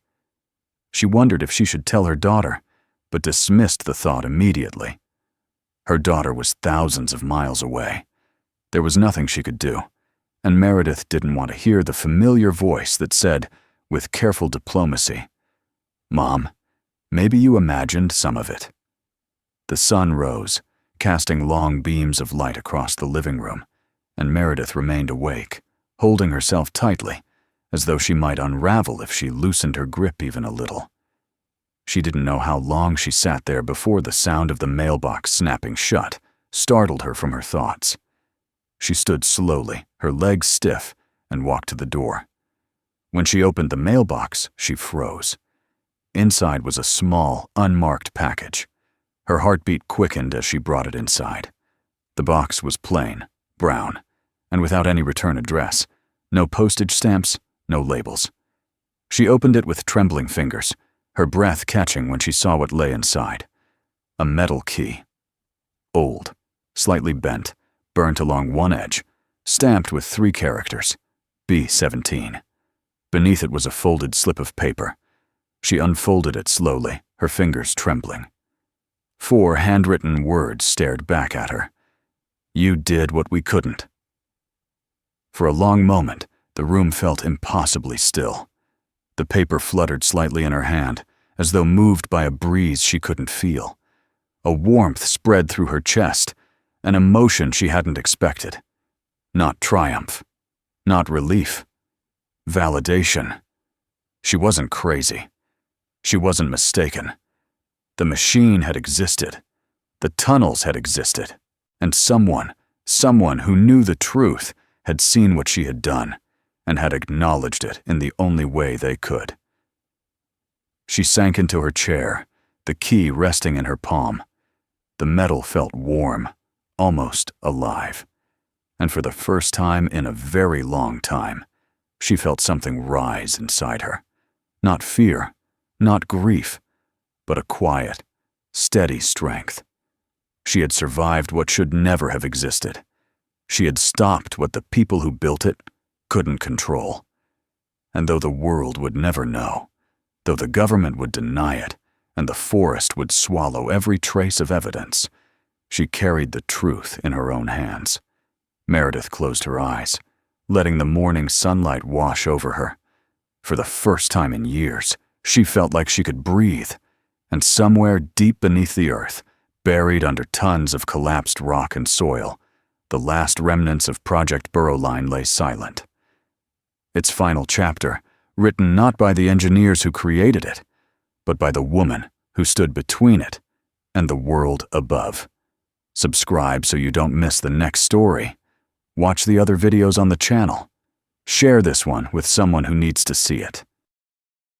She wondered if she should tell her daughter, but dismissed the thought immediately. Her daughter was thousands of miles away. There was nothing she could do, and Meredith didn't want to hear the familiar voice that said, with careful diplomacy, "Mom, maybe you imagined some of it." The sun rose, casting long beams of light across the living room, and Meredith remained awake, holding herself tightly, as though she might unravel if she loosened her grip even a little. She didn't know how long she sat there before the sound of the mailbox snapping shut startled her from her thoughts. She stood slowly, her legs stiff, and walked to the door. When she opened the mailbox, she froze. Inside was a small, unmarked package. Her heartbeat quickened as she brought it inside. The box was plain, brown, and without any return address. No postage stamps, no labels. She opened it with trembling fingers, her breath catching when she saw what lay inside. A metal key. Old, slightly bent, burnt along one edge, stamped with 3 characters, B-17. Beneath it was a folded slip of paper. She unfolded it slowly, her fingers trembling. 4 handwritten words stared back at her. "You did what we couldn't." For a long moment, the room felt impossibly still. The paper fluttered slightly in her hand, as though moved by a breeze she couldn't feel. A warmth spread through her chest, an emotion she hadn't expected. Not triumph, not relief. Validation. She wasn't crazy. She wasn't mistaken. The machine had existed. The tunnels had existed. And someone who knew the truth had seen what she had done and had acknowledged it in the only way they could. She sank into her chair, the key resting in her palm. The metal felt warm, almost alive. And for the first time in a very long time, she felt something rise inside her. Not fear, not grief, but a quiet, steady strength. She had survived what should never have existed. She had stopped what the people who built it couldn't control. And though the world would never know, though the government would deny it, and the forest would swallow every trace of evidence, she carried the truth in her own hands. Meredith closed her eyes, letting the morning sunlight wash over her. For the first time in years, she felt like she could breathe, and somewhere deep beneath the earth, buried under tons of collapsed rock and soil, the last remnants of Project Burrowline lay silent. Its final chapter, written not by the engineers who created it, but by the woman who stood between it and the world above. Subscribe so you don't miss the next story. Watch the other videos on the channel. Share this one with someone who needs to see it.